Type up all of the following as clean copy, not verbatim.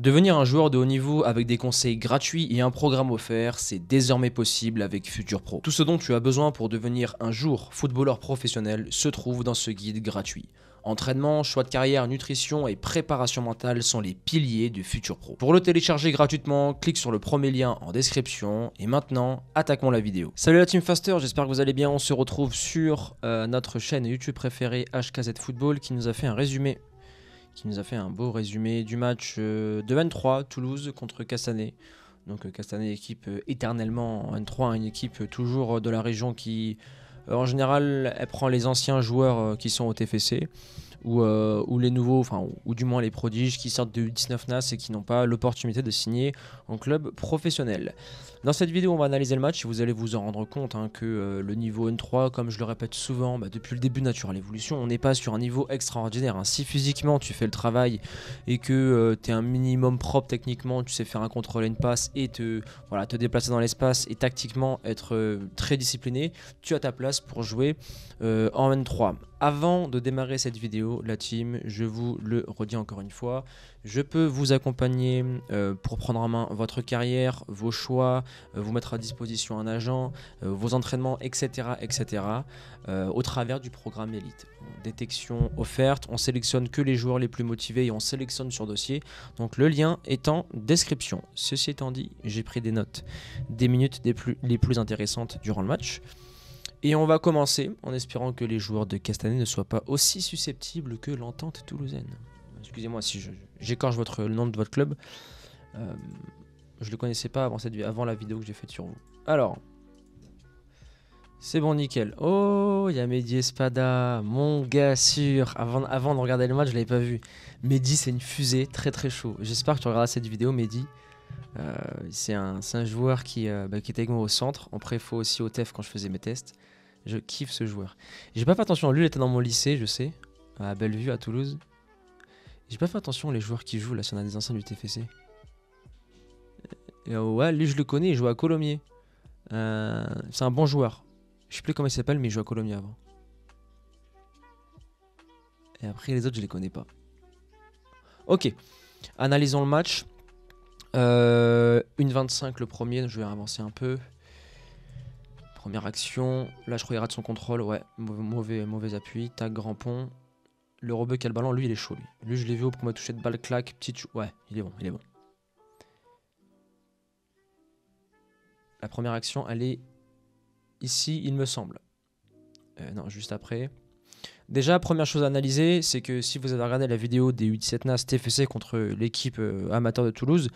Devenir un joueur de haut niveau avec des conseils gratuits et un programme offert, c'est désormais possible avec Futur Pro. Tout ce dont tu as besoin pour devenir un jour footballeur professionnel se trouve dans ce guide gratuit. Entraînement, choix de carrière, nutrition et préparation mentale sont les piliers du Futur Pro. Pour le télécharger gratuitement, clique sur le premier lien en description et maintenant, attaquons la vidéo. Salut la Team Faster, j'espère que vous allez bien. On se retrouve sur notre chaîne YouTube préférée HKZ Football qui nous a fait un beau résumé du match de N3 Toulouse contre Castanet. Donc Castanet, équipe éternellement en N3, une équipe toujours de la région qui, en général, elle prend les anciens joueurs qui sont au TFC ou les nouveaux, ou du moins les prodiges qui sortent de U19 NAS et qui n'ont pas l'opportunité de signer en club professionnel. Dans cette vidéo, on va analyser le match et vous allez vous en rendre compte que le niveau N3, comme je le répète souvent, depuis le début de Natural Evolution, on n'est pas sur un niveau extraordinaire. Si physiquement tu fais le travail et que tu es un minimum propre techniquement, tu sais faire un contrôle et une passe et te déplacer dans l'espace et tactiquement être très discipliné, tu as ta place pour jouer en N3. Avant de démarrer cette vidéo, la team, je vous le redis encore une fois, je peux vous accompagner pour prendre en main votre carrière, vos choix, vous mettre à disposition un agent, vos entraînements, etc. Au travers du programme Elite. Détection offerte, on sélectionne que les joueurs les plus motivés et on sélectionne sur dossier. Donc le lien est en description. Ceci étant dit, j'ai pris des notes des minutes les plus intéressantes durant le match. Et on va commencer en espérant que les joueurs de Castanet ne soient pas aussi susceptibles que l'Entente toulousaine. Excusez-moi si j'écorche le nom de votre club. Je ne le connaissais pas avant la vidéo que j'ai faite sur vous. Alors, c'est bon, nickel. Oh, il y a Mehdi Espada, mon gars sûr. Avant de regarder le match, je ne l'avais pas vu. Mehdi, c'est une fusée, très très chaud. J'espère que tu regarderas cette vidéo, Mehdi. C'est un joueur qui était avec moi au centre. En préfo aussi au TEF quand je faisais mes tests. Je kiffe ce joueur. J'ai pas fait attention, lui il était dans mon lycée, je sais, à Bellevue, à Toulouse. J'ai pas fait attention les joueurs qui jouent là, si on a des anciens du TFC. Ouais, lui je le connais, il joue à Colomiers. C'est un bon joueur. Je sais plus comment il s'appelle, mais il joue à Colomiers avant. Et après les autres, je les connais pas. Ok, analysons le match. 1,25 le premier, je vais avancer un peu. Première action, là je crois qu'il rate son contrôle, ouais, mauvais appui, tac, grand pont. Le rebeu qui a le ballon, lui il est chaud lui. Lui je l'ai vu au premier toucher de balle, claque, petite ouais, il est bon. La première action, elle est ici, il me semble. Non, juste après. Déjà, première chose à analyser, c'est que si vous avez regardé la vidéo des U17 NAS TFC contre l'équipe amateur de Toulouse,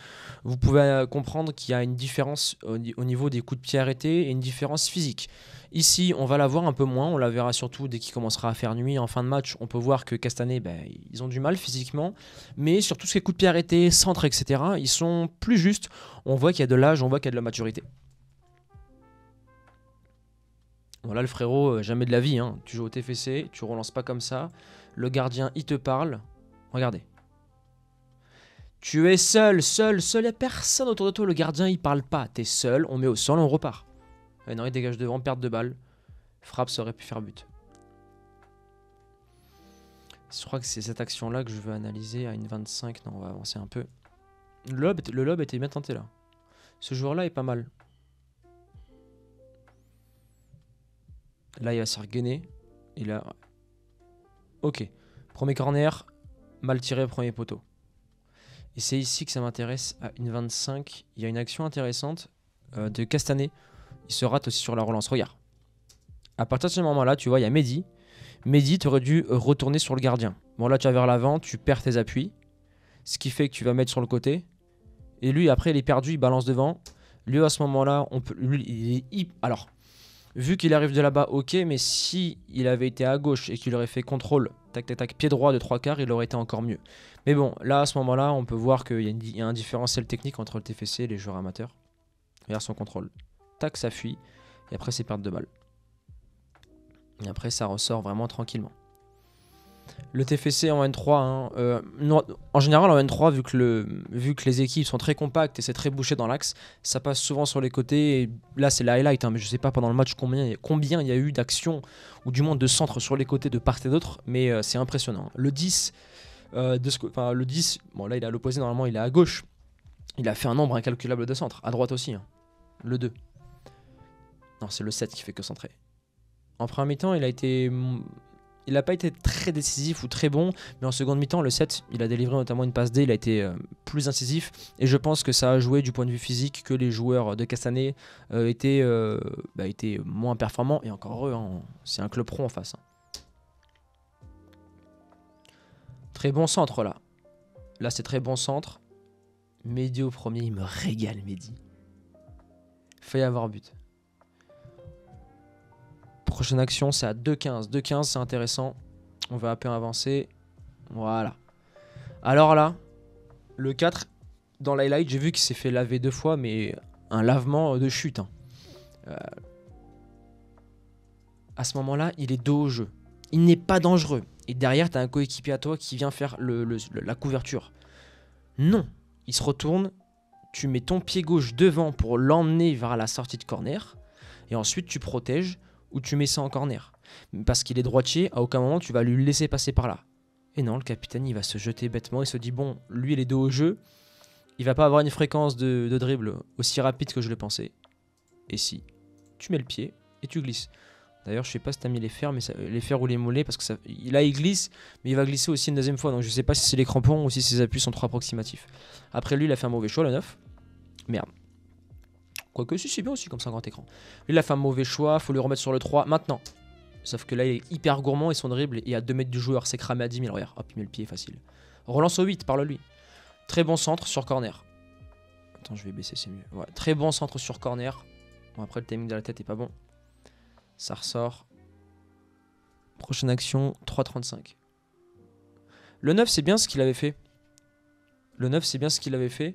vous pouvez comprendre qu'il y a une différence au niveau des coups de pied arrêtés et une différence physique. Ici, on va la voir un peu moins, on la verra surtout dès qu'il commencera à faire nuit en fin de match. On peut voir que Castanet, ils ont du mal physiquement, mais sur tout ce qui est coups de pied arrêtés, centre, etc., ils sont plus justes. On voit qu'il y a de l'âge, on voit qu'il y a de la maturité. Voilà le frérot, jamais de la vie, hein. Tu joues au TFC, tu relances pas comme ça. Le gardien, il te parle. Regardez. Tu es seul, il n'y a personne autour de toi. Le gardien, il parle pas. T'es seul, on met au sol, on repart. Et non, il dégage devant, perte de balle. Frappe, ça aurait pu faire but. Je crois que c'est cette action-là que je veux analyser à une 25. Non, on va avancer un peu. Le lob était bien tenté là. Ce joueur-là est pas mal. Là, il va se faire gainer. Et là... Ok. Premier corner. Mal tiré, premier poteau. Et c'est ici que ça m'intéresse. À une 25. Il y a une action intéressante de Castanet. Il se rate aussi sur la relance. Regarde. À partir de ce moment-là, tu vois, il y a Mehdi. Mehdi, tu aurais dû retourner sur le gardien. Bon, là, tu vas vers l'avant. Tu perds tes appuis. Ce qui fait que tu vas mettre sur le côté. Et lui, après, il est perdu. Il balance devant. Lui, à ce moment-là, lui, il est... Alors... Vu qu'il arrive de là-bas, ok, mais si il avait été à gauche et qu'il aurait fait contrôle, tac, tac, tac, pied droit de 3/4, il aurait été encore mieux. Mais bon, là, à ce moment-là, on peut voir qu'il y a un différentiel technique entre le TFC et les joueurs amateurs. Regarde son contrôle. Tac, ça fuit. Et après, c'est perte de balle. Et après, ça ressort vraiment tranquillement. Le TFC en N3, en général en N3, vu que les équipes sont très compactes et c'est très bouché dans l'axe, ça passe souvent sur les côtés. Et là, c'est la highlight, mais je sais pas pendant le match combien il y a eu d'actions, ou du moins de centres sur les côtés de part et d'autre, mais c'est impressionnant. Le 10, Enfin, le 10, bon là il est à l'opposé, normalement il est à gauche. Il a fait un nombre incalculable de centres. À droite aussi, hein. Le 2. Non, c'est le 7 qui fait que centrer. En première mi-temps, il n'a pas été très décisif ou très bon, mais en seconde mi-temps, le 7, il a délivré notamment une passe D, il a été plus incisif, et je pense que ça a joué du point de vue physique que les joueurs de Castanet étaient moins performants, et encore heureux, hein, c'est un club pro en face. Hein. Très bon centre là. Là, c'est très bon centre. Mehdi au premier, il me régale, Mehdi. Fait y avoir but. Prochaine action, c'est à 2-15. 2-15, c'est intéressant. On va un peu avancer. Voilà. Alors là, le 4, dans l'highlight, j'ai vu qu'il s'est fait laver 2 fois, mais un lavement de chute. Hein. À ce moment-là, il est dos au jeu. Il n'est pas dangereux. Et derrière, tu as un coéquipier à toi qui vient faire la couverture. Non. Il se retourne, tu mets ton pied gauche devant pour l'emmener vers la sortie de corner, et ensuite tu protèges ou tu mets ça en corner. Parce qu'il est droitier, à aucun moment tu vas lui laisser passer par là. Et non, le capitaine il va se jeter bêtement, il se dit bon, lui il est dos au jeu, il va pas avoir une fréquence de dribble aussi rapide que je le pensais. Et si, tu mets le pied et tu glisses. D'ailleurs, je sais pas si tu as mis les fers, mais les fers ou les mollets, parce que là il glisse, mais il va glisser aussi une deuxième fois. Donc je sais pas si c'est les crampons ou si ses appuis sont trop approximatifs. Après lui, il a fait un mauvais choix, le 9. Merde. Quoique, si c'est bien aussi comme ça, un grand écran. Lui, il a fait un mauvais choix, faut lui remettre sur le 3 maintenant. Sauf que là, il est hyper gourmand et son dribble est à 2 mètres du joueur, c'est cramé à 10 000. Regarde, hop, il met le pied, facile. Relance au 8, parle-lui. Très bon centre sur corner. Attends, je vais baisser, c'est mieux. Ouais, très bon centre sur corner. Bon, après, le timing de la tête est pas bon. Ça ressort. Prochaine action, 3,35. Le 9, c'est bien ce qu'il avait fait. Le 9, c'est bien ce qu'il avait fait.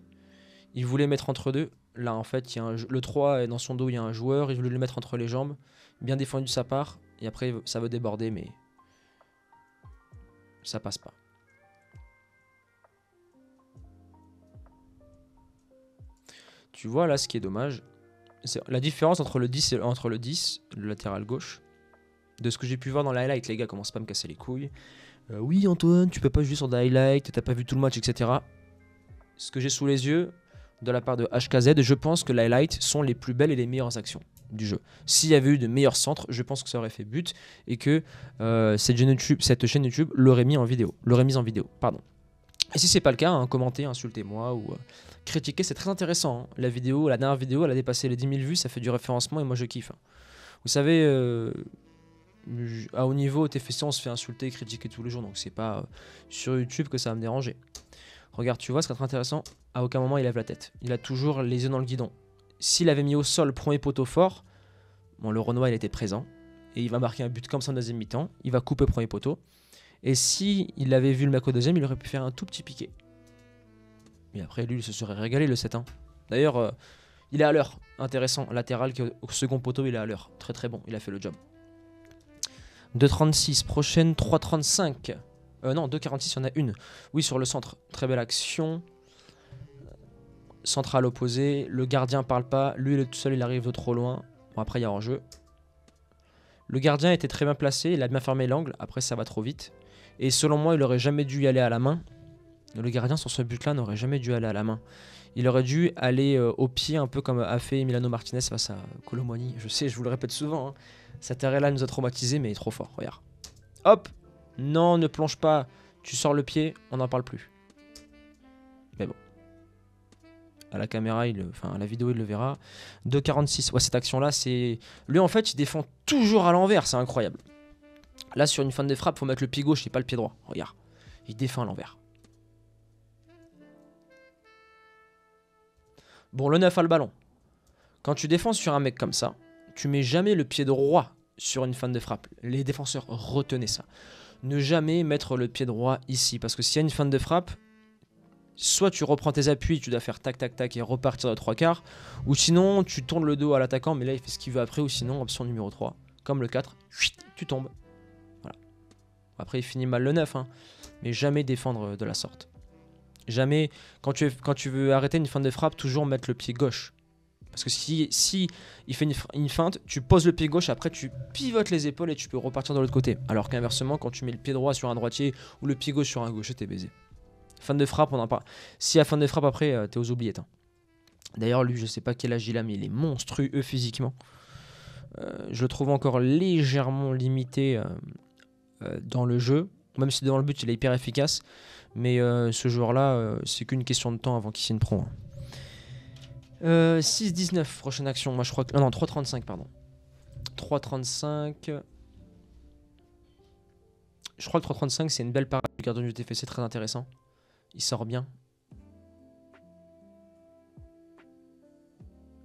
Il voulait mettre entre deux. Là, en fait, le 3 est dans son dos, il y a un joueur. Il voulait le mettre entre les jambes. Bien défendu de sa part. Et après, ça veut déborder, mais ça passe pas. Tu vois, là, ce qui est dommage, c'est la différence entre le 10 et le latéral gauche. De ce que j'ai pu voir dans les highlights, les gars commencent pas à me casser les couilles. Oui, Antoine, tu peux pas jouer sur des highlights, t'as pas vu tout le match, etc. Ce que j'ai sous les yeux, de la part de HKZ, je pense que les highlights sont les plus belles et les meilleures actions du jeu. S'il y avait eu de meilleurs centres, je pense que ça aurait fait but et que cette chaîne YouTube l'aurait mis en vidéo. Et si c'est pas le cas, hein, commentez, insultez-moi ou critiquez, c'est très intéressant. Hein. La dernière vidéo, elle a dépassé les 10 000 vues, ça fait du référencement et moi je kiffe. Hein. Vous savez, à haut niveau, au TFC, on se fait insulter et critiquer tous les jours, donc c'est pas sur YouTube que ça va me déranger. Regarde, tu vois, ce qui est très intéressant, à aucun moment il lève la tête. Il a toujours les yeux dans le guidon. S'il avait mis au sol premier poteau fort, bon, le Renoir il était présent, et il va marquer un but comme ça en deuxième mi-temps, il va couper premier poteau. Et si il avait vu le mec au deuxième, il aurait pu faire un tout petit piqué. Mais après, lui, il se serait régalé le 7-1. D'ailleurs, il est à l'heure. Intéressant. Latéral qui est au second poteau, il est à l'heure. Très très bon, il a fait le job. 2,36. Prochaine, 3,35. Non, 2,46, il y en a une. Oui, sur le centre. Très belle action. Central opposé. Le gardien parle pas. Lui, il est tout seul, il arrive de trop loin. Bon, après, il y a hors-jeu. Le gardien était très bien placé. Il a bien fermé l'angle. Après, ça va trop vite. Et selon moi, il aurait jamais dû y aller à la main. Le gardien sur ce but-là n'aurait jamais dû aller à la main. Il aurait dû aller au pied, un peu comme a fait Emiliano Martinez face à Kolo Muani. Je sais, je vous le répète souvent. Hein. Cet arrêt-là nous a traumatisés, mais il est trop fort. Regarde. Hop. Non, ne plonge pas. Tu sors le pied, on n'en parle plus. Mais bon. À la caméra, à la vidéo, il le verra. 2,46. Ouais, cette action-là, c'est... Lui, en fait, il défend toujours à l'envers. C'est incroyable. Là, sur une fin de frappe, il faut mettre le pied gauche et pas le pied droit. Regarde. Il défend à l'envers. Bon, le 9 a le ballon. Quand tu défends sur un mec comme ça, tu mets jamais le pied droit sur une fin de frappe. Les défenseurs, retenez ça. Ne jamais mettre le pied droit ici. Parce que s'il y a une fin de frappe, soit tu reprends tes appuis, tu dois faire tac tac tac et repartir de 3/4. Ou sinon, tu tournes le dos à l'attaquant, mais là, il fait ce qu'il veut après. Ou sinon, option numéro 3, comme le 4, tu tombes. Voilà. Après, il finit mal le 9, hein, mais jamais défendre de la sorte. Jamais, quand tu veux arrêter une fin de frappe, toujours mettre le pied gauche. Parce que si il fait une feinte, tu poses le pied gauche, après tu pivotes les épaules et tu peux repartir de l'autre côté. Alors qu'inversement, quand tu mets le pied droit sur un droitier ou le pied gauche sur un gaucher, t'es baisé. Fin de frappe, on en parle. Si à fin de frappe, après, t'es aux oubliettes. Hein. D'ailleurs, lui, je sais pas quel âge il a, mais il est monstrueux physiquement. Je le trouve encore légèrement limité dans le jeu. Même si devant le but, il est hyper efficace. Mais ce joueur-là, c'est qu'une question de temps avant qu'il signe pro. Hein. 6-19, prochaine action. Moi, je crois que... Non, 3-35, pardon. 3-35... Je crois que 3-35, c'est une belle parade du gardien du TFC, très intéressant. Il sort bien.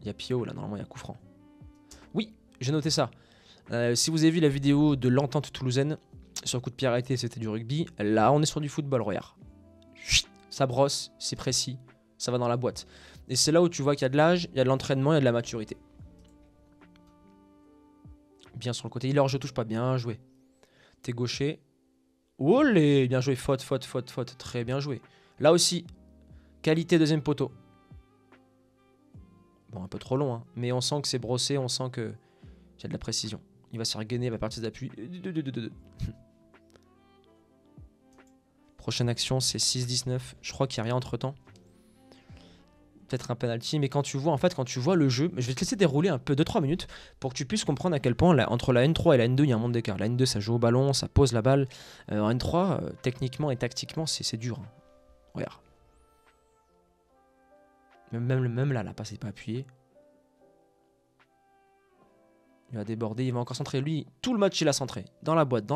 Il y a Pio, là, normalement, il y a coup franc. Oui, j'ai noté ça. Si vous avez vu la vidéo de l'entente toulousaine, sur coup de pied arrêté, c'était du rugby. Là, on est sur du football, regarde. Ça brosse, c'est précis, ça va dans la boîte. Et c'est là où tu vois qu'il y a de l'âge, il y a de l'entraînement, il y a de la maturité. Bien sur le côté. Il est hors jeu, touche pas bien joué. T'es gaucher. Olé, bien joué, faute. Très bien joué. Là aussi, qualité deuxième poteau. Bon, un peu trop long, hein, mais on sent que c'est brossé, on sent que il y a de la précision. Il va se faire gainer, il va partir d'appui. Prochaine action, c'est 6-19. Je crois qu'il n'y a rien entre temps. Peut-être un penalty, mais quand tu vois le jeu, je vais te laisser dérouler un peu 2-3 minutes pour que tu puisses comprendre à quel point entre la N3 et la N2 il y a un monde d'écart. La N2 ça joue au ballon, ça pose la balle. En N3 techniquement et tactiquement c'est dur. Hein. Regarde. Même là, la passe n'est pas appuyée. Il va déborder, il va encore centrer. Lui, tout le match il a centré. Dans la boîte.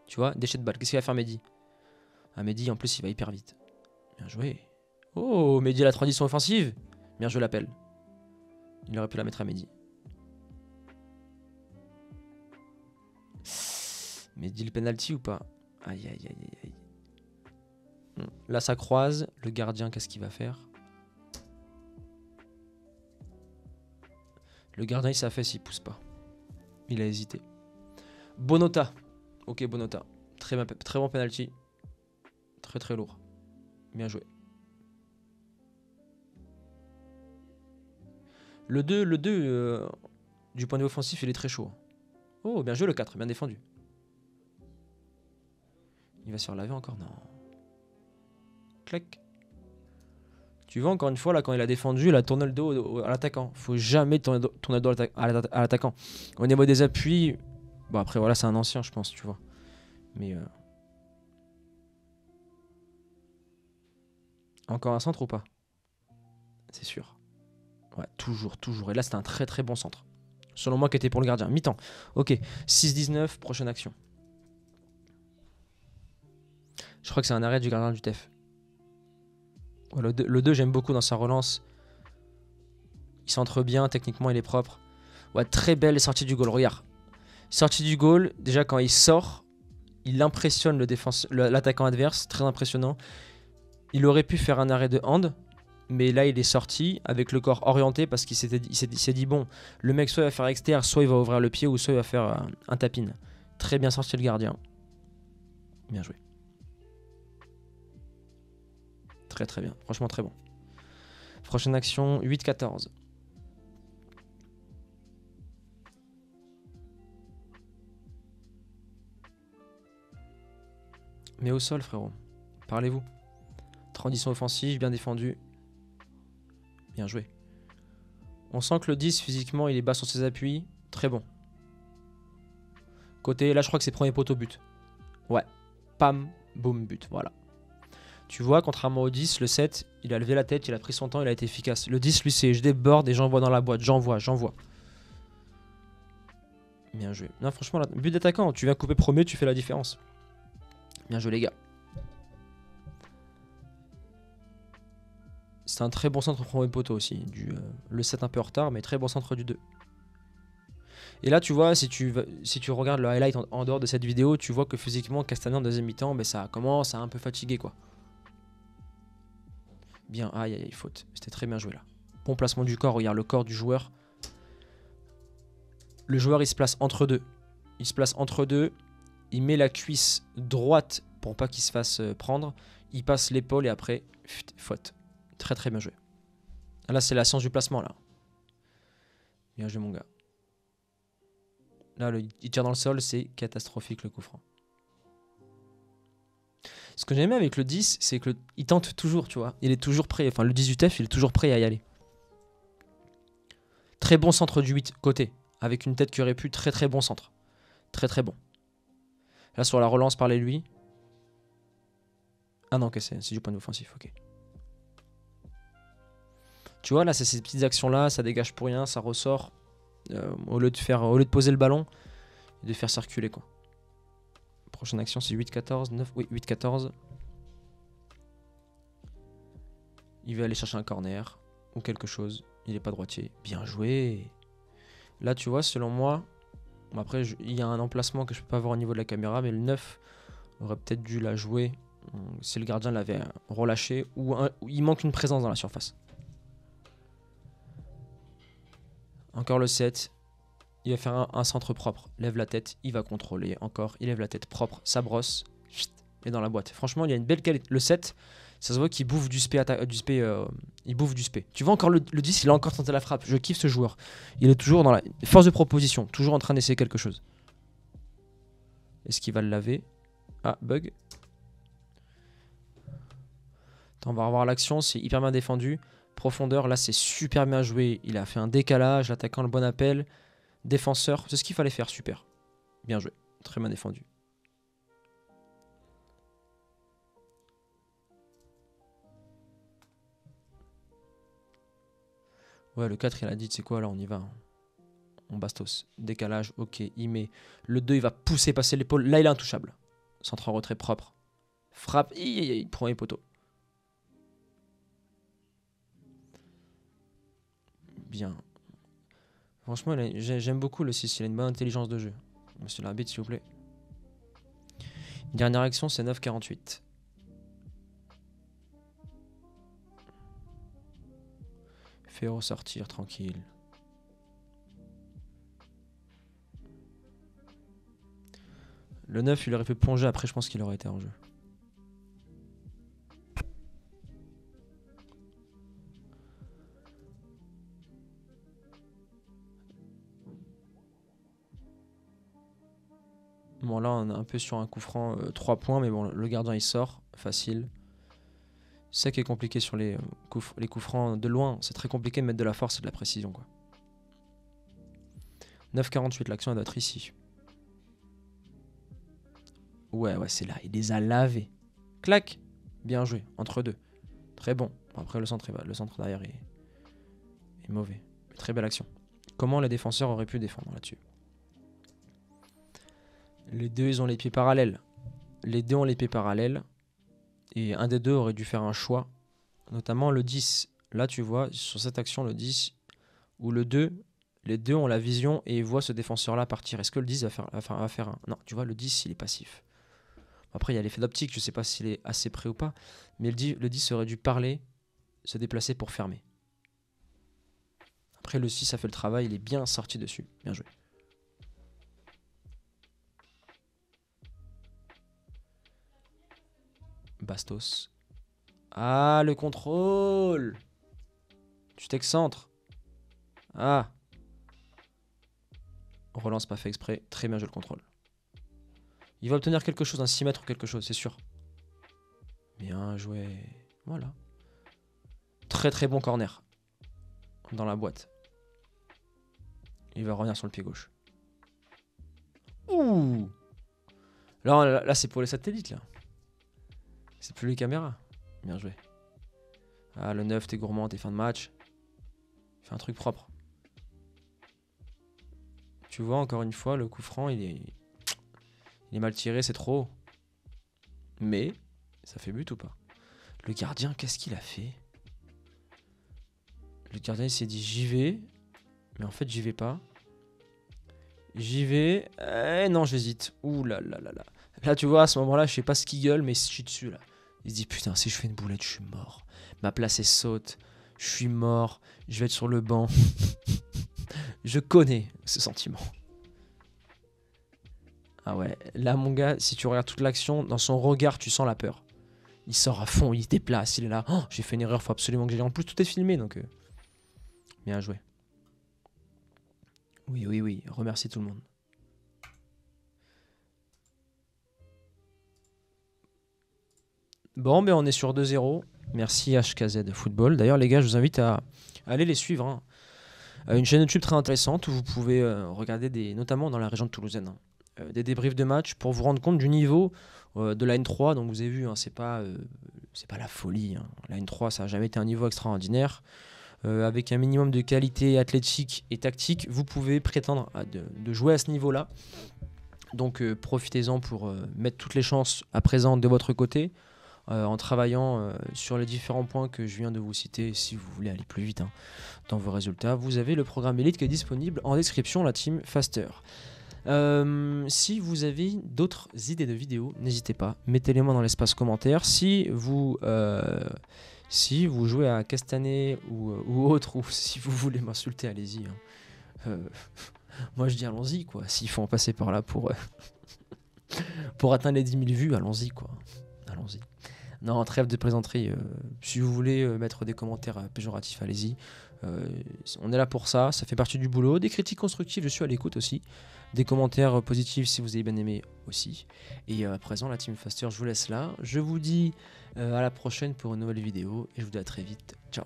Tu vois, déchet de balle. Qu'est-ce qu'il va faire Mehdi? Mehdi en plus il va hyper vite. Bien joué. Oh, Mehdi à la transition offensive. Bien joué l'appel. Il aurait pu la mettre à Mehdi. Mehdi le penalty ou pas? Aïe. Là ça croise. Le gardien, qu'est-ce qu'il va faire? Le gardien il s'affaisse s'il pousse pas. Il a hésité. Bonota. Ok Bonota. Très bon penalty. Très lourd. Bien joué. Le 2 du point de vue offensif, il est très chaud. Oh, bien joué le 4, bien défendu. Il va se faire laver encore? Non. Clac. Tu vois, encore une fois, là, quand il a défendu, il a tourné le dos à l'attaquant. Faut jamais tourner le dos à l'attaquant. Au niveau des appuis, bon, après, voilà, c'est un ancien, je pense, tu vois. Mais... Encore un centre ou pas? C'est sûr. Ouais, toujours. Et là, c'était un très bon centre. Selon moi, qui était pour le gardien. Mi-temps. Ok. 6-19, prochaine action. Je crois que c'est un arrêt du gardien du TEF. Ouais, le 2, j'aime beaucoup dans sa relance. Il centre bien, techniquement, il est propre. Ouais, très belle sortie du goal. Regarde. Sortie du goal, déjà, quand il sort, il impressionne l'attaquant adverse. Très impressionnant. Il aurait pu faire un arrêt de hand, mais là il est sorti avec le corps orienté parce qu'il s'est dit bon, le mec soit il va faire extérieur, soit il va ouvrir le pied ou soit il va faire un tap-in. Très bien sorti le gardien. Bien joué. Très bien, franchement très bon. Prochaine action, 8-14. Mais au sol frérot, parlez-vous. Transition offensive, bien défendu. Bien joué. On sent que le 10, physiquement, il est bas sur ses appuis. Très bon. Côté, là, je crois que c'est premier poteau but. Ouais. Pam, boum, but. Voilà. Tu vois, contrairement au 10, le 7, il a levé la tête, il a pris son temps, il a été efficace. Le 10, lui, c'est je déborde et j'envoie dans la boîte. J'envoie. Bien joué. Non, franchement, là, but d'attaquant. Tu viens couper premier, tu fais la différence. Bien joué, les gars. C'est un très bon centre au premier poteau aussi. Le 7 un peu en retard, mais très bon centre du 2. Et là, tu vois, si tu regardes le highlight en dehors de cette vidéo, tu vois que physiquement, Castaner en deuxième mi-temps, ça commence à un peu fatiguer, quoi. Bien, aïe, faute. C'était très bien joué, là. Bon placement du corps, regarde le corps du joueur. Le joueur, il se place entre deux. Il met la cuisse droite pour pas qu'il se fasse prendre. Il passe l'épaule et après, faute. Très bien joué. Ah, là, c'est la science du placement, là. Bien joué, mon gars. Là, il tire dans le sol, c'est catastrophique, le coup franc. Ce que j'aime avec le 10, c'est qu'il tente toujours, tu vois. Il est toujours prêt. Enfin, le 18F, il est toujours prêt à y aller. Très bon centre du 8, côté. Avec une tête qui aurait pu. Très très bon centre. Très très bon. Là, sur la relance, parlez-lui. Ah non, ok, c'est du point de vue offensif, ok. Tu vois, là, c'est ces petites actions-là, ça dégage pour rien, ça ressort. Au lieu de poser le ballon, et de faire circuler, quoi. Prochaine action, c'est 8-14, 9, oui, 8-14. Il va aller chercher un corner ou quelque chose. Il n'est pas droitier. Bien joué. Là, tu vois, selon moi, bon, après, il y a un emplacement que je peux pas voir au niveau de la caméra, mais le 9 aurait peut-être dû la jouer si le gardien l'avait relâché ou il manque une présence dans la surface. Encore le 7. Il va faire un centre propre. Lève la tête, il va contrôler. Encore, il lève la tête propre. Ça brosse. Et dans la boîte. Franchement, il y a une belle qualité. Le 7, ça se voit qu'il bouffe du spé. Il bouffe du spé. Tu vois, encore le 10, il a encore tenté la frappe. Je kiffe ce joueur. Il est toujours dans la force de proposition. Toujours en train d'essayer quelque chose. Est-ce qu'il va le laver? Ah, bug. Attends, on va revoir l'action. C'est hyper bien défendu. Profondeur, là, c'est super bien joué. Il a fait un décalage. L'attaquant, le bon appel. Défenseur, c'est ce qu'il fallait faire, super. Bien joué, très bien défendu. Ouais, le 4, il a dit, c'est quoi là, on y va. On bastos. Décalage, ok, il met. Le 2, il va pousser, passer l'épaule. Là, il est intouchable. Centre en retrait propre. Frappe, il prend les poteaux. Bien. Franchement, j'aime beaucoup le 6, il a une bonne intelligence de jeu. Monsieur l'arbitre, s'il vous plaît. Dernière action, c'est 9-48. Fait ressortir, tranquille. Le 9, il aurait fait plonger, après je pense qu'il aurait été en jeu. Bon, là, on est un peu sur un coup franc 3 points, mais bon, le gardien, il sort. Facile. C'est ça qui est compliqué sur les coups francs de loin. C'est très compliqué de mettre de la force et de la précision, quoi. 9-48, l'action, elle doit être ici. Ouais, c'est là. Il les a lavés. Clac. Bien joué. Entre deux. Très bon. Après, le centre derrière est mauvais. Très belle action. Comment les défenseurs auraient pu défendre là-dessus? Les deux, ils ont les pieds parallèles. Les deux ont les pieds parallèles. Et un des deux aurait dû faire un choix. Notamment le 10. Là, tu vois, sur cette action, le 10 ou le 2, les deux ont la vision et ils voient ce défenseur-là partir. Est-ce que le 10 va faire un... Non, tu vois, le 10, il est passif. Après, il y a l'effet d'optique. Je ne sais pas s'il est assez près ou pas. Mais le 10 aurait dû parler, se déplacer pour fermer. Après, le 6 a fait le travail. Il est bien sorti dessus. Bien joué. Bastos. Ah, le contrôle. Tu t'excentres. Ah. Relance pas fait exprès. Très bien joué le contrôle. Il va obtenir quelque chose, un 6 mètres ou quelque chose, c'est sûr. Bien joué. Voilà. Très très bon corner. Dans la boîte. Il va revenir sur le pied gauche. Ouh. Là c'est pour les satellites, là. C'est plus les caméras. Bien joué. Ah, le 9, t'es gourmand, t'es fin de match. Fais un truc propre. Tu vois, encore une fois, le coup franc, il est mal tiré, c'est trop haut. Mais, ça fait but ou pas? Le gardien, qu'est-ce qu'il a fait? Le gardien, il s'est dit, j'y vais. Mais en fait, j'y vais pas. J'y vais. Non, j'hésite. Ouh là là là là. Là, tu vois, à ce moment-là, je sais pas ce qu'il gueule, mais je suis dessus, là. Il se dit, putain, si je fais une boulette, je suis mort. Ma place est saute. Je suis mort. Je vais être sur le banc. Je connais ce sentiment. Ah ouais, là, mon gars, si tu regardes toute l'action, dans son regard, tu sens la peur. Il sort à fond, il se déplace, il est là. Oh, j'ai fait une erreur, faut absolument que j'aille. En plus, tout est filmé, donc... Bien joué. Oui, oui, oui. Remercie tout le monde. Bon, ben on est sur 2-0. Merci HKZ Football. D'ailleurs, les gars, je vous invite à aller les suivre, hein. Une chaîne YouTube très intéressante où vous pouvez regarder, notamment dans la région de Toulouse, hein, des débriefs de matchs pour vous rendre compte du niveau de la N3. Donc vous avez vu, hein, c'est pas la folie, hein. La N3, ça n'a jamais été un niveau extraordinaire. Avec un minimum de qualité athlétique et tactique, vous pouvez prétendre de jouer à ce niveau-là. Donc profitez-en pour mettre toutes les chances à présent de votre côté. En travaillant sur les différents points que je viens de vous citer, si vous voulez aller plus vite, hein, dans vos résultats. Vous avez le programme Elite qui est disponible en description, la team Faster. Si vous avez d'autres idées de vidéos, n'hésitez pas, mettez-les-moi dans l'espace commentaire. Si vous jouez à Castanet ou autre, ou si vous voulez m'insulter, allez-y, hein. Moi je dis allons-y, quoi. S'il faut en passer par là pour atteindre les 10 000 vues, allons-y, quoi. Allons-y. Non, trêve de plaisanterie. Si vous voulez mettre des commentaires péjoratifs, allez-y. On est là pour ça, ça fait partie du boulot. Des critiques constructives, je suis à l'écoute aussi. Des commentaires positifs si vous avez bien aimé aussi. Et à présent, la team Faster, je vous laisse là. Je vous dis à la prochaine pour une nouvelle vidéo et je vous dis à très vite. Ciao.